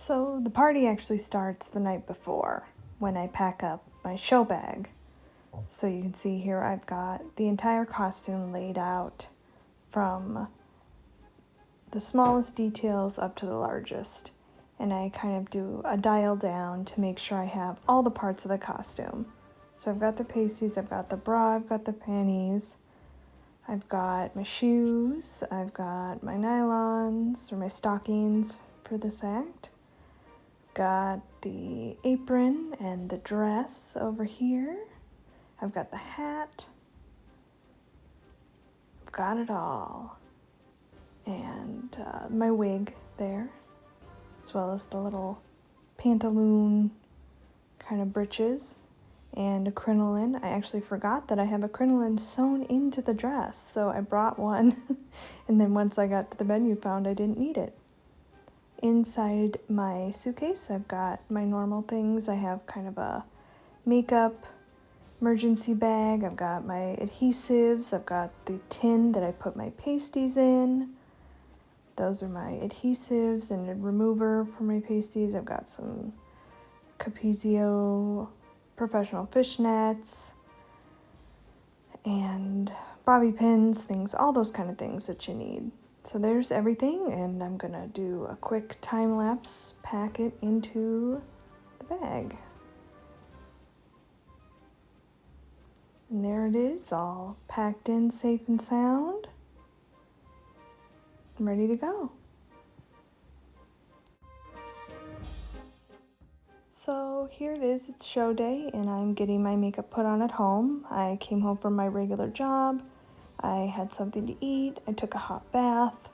So the party actually starts the night before when I pack up my show bag. So you can see here I've got the entire costume laid out from the smallest details up to the largest. And I kind of do a dial down to make sure I have all the parts of the costume. So I've got the pasties, I've got the bra, I've got the panties, I've got my shoes, I've got my nylons or my stockings for this act. Got the apron and the dress over here. I've got the hat. I've got it all. And my wig there, as well as the little pantaloon kind of breeches and a crinoline. I actually forgot that I have a crinoline sewn into the dress, so I brought one. And then once I got to the venue, found I didn't need it. Inside my suitcase, I've got my normal things. I have kind of a makeup emergency bag. I've got my adhesives. I've got the tin that I put my pasties in. Those are my adhesives and a remover for my pasties. I've got some Capizio professional fishnets and bobby pins, things, all those kind of things that you need. So there's everything, and I'm gonna do a quick time lapse, pack it into the bag. And there it is, all packed in safe and sound. I'm ready to go. So here it is, it's show day, and I'm getting my makeup put on at home. I came home from my regular job. I had something to eat, I took a hot bath,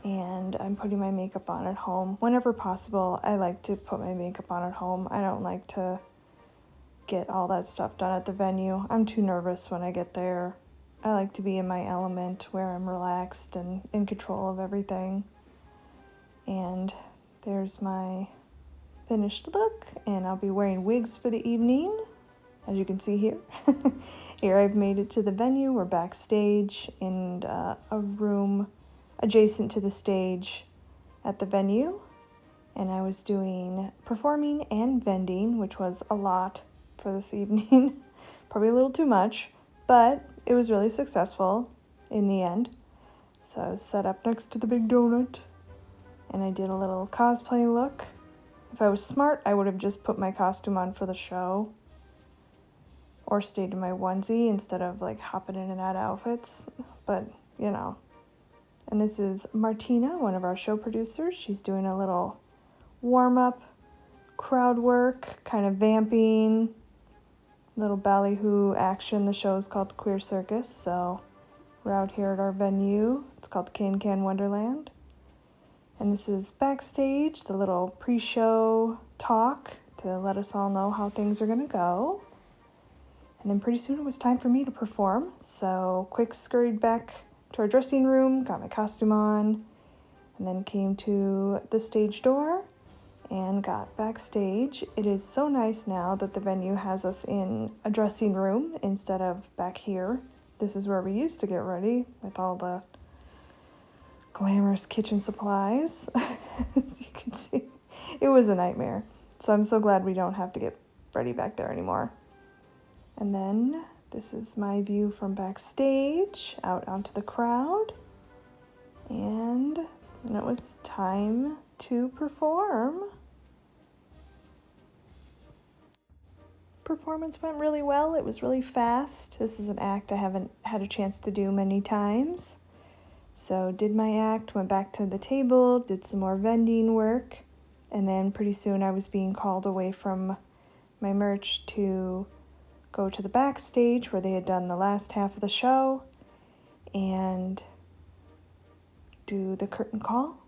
and I'm putting my makeup on at home. Whenever possible, I like to put my makeup on at home. I don't like to get all that stuff done at the venue. I'm too nervous when I get there. I like to be in my element where I'm relaxed and in control of everything. And there's my finished look, and I'll be wearing wigs for the evening, as you can see here. Here I've made it to the venue. We're backstage in a room adjacent to the stage at the venue, and I was doing performing and vending, which was a lot for this evening. Probably a little too much, but it was really successful in the end. So I was set up next to the big donut, and I did a little cosplay look. If I was smart, I would have just put my costume on for the show or stayed in my onesie instead of like hopping in and out of outfits, but you know. And this is Martina, one of our show producers. She's doing a little warm-up crowd work, kind of vamping, little ballyhoo action. The show is called Queer Circus, so we're out here at our venue. It's called Can Wonderland. And this is backstage, the little pre-show talk to let us all know how things are going to go. And then pretty soon it was time for me to perform, so quick scurried back to our dressing room, got my costume on, and then came to the stage door and got backstage. It is so nice now that the venue has us in a dressing room instead of back here. This is where we used to get ready with all the glamorous kitchen supplies. As you can see, it was a nightmare. So I'm so glad we don't have to get ready back there anymore. And then this is my view from backstage out onto the crowd. And then it was time to perform. Performance went really well. It was really fast. This is an act I haven't had a chance to do many times. So did my act, went back to the table, did some more vending work, and then pretty soon I was being called away from my merch to go to the backstage where they had done the last half of the show and do the curtain call.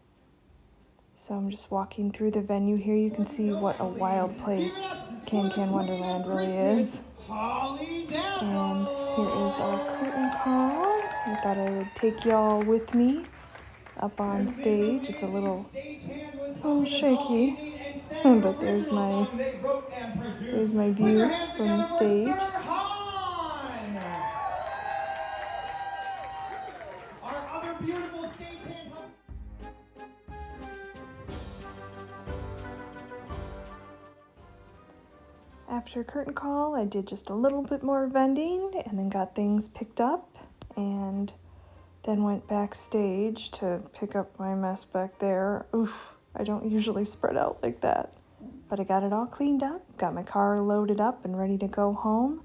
So I'm just walking through the venue here. You can see what a wild place Can Wonderland really is. And here is our curtain call. I thought I would take y'all with me up on stage. It's a little shaky, but there's my view from the stage. Our other beautiful stagehand. after curtain call, I did just a little bit more vending and then got things picked up and then went backstage to pick up my mess back there. Oof, I don't usually spread out like that. But I got it all cleaned up, got my car loaded up and ready to go home.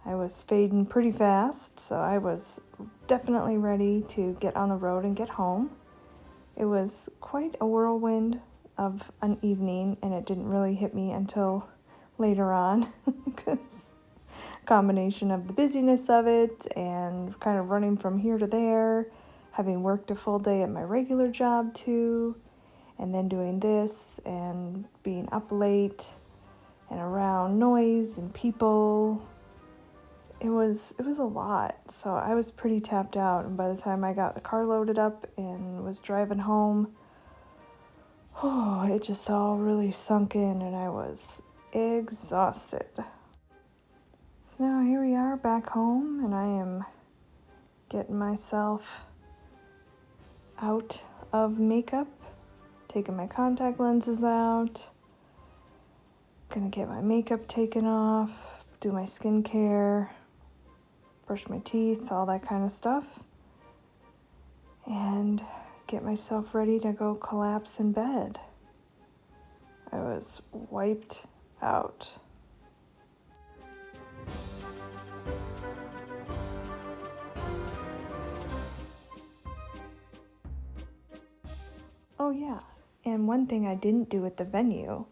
I was fading pretty fast, so I was definitely ready to get on the road and get home. It was quite a whirlwind of an evening, and it didn't really hit me until later on because combination of the busyness of it and kind of running from here to there, having worked a full day at my regular job too, and then doing this and being up late and around noise and people. It was a lot, so I was pretty tapped out, and by the time I got the car loaded up and was driving home, it just all really sunk in and I was exhausted. So now here we are back home, and I am getting myself out of makeup, taking my contact lenses out, gonna get my makeup taken off, do my skincare, brush my teeth, all that kind of stuff, and get myself ready to go collapse in bed. I was wiped out. Oh yeah, and one thing I didn't do at the venue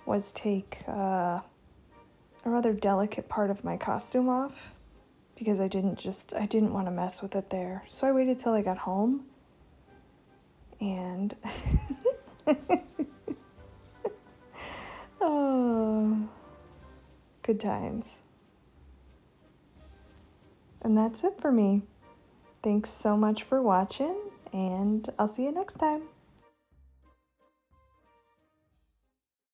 was take a rather delicate part of my costume off because I didn't want to mess with it there. So I waited till I got home and oh, good times. And that's it for me. Thanks so much for watching, and I'll see you next time.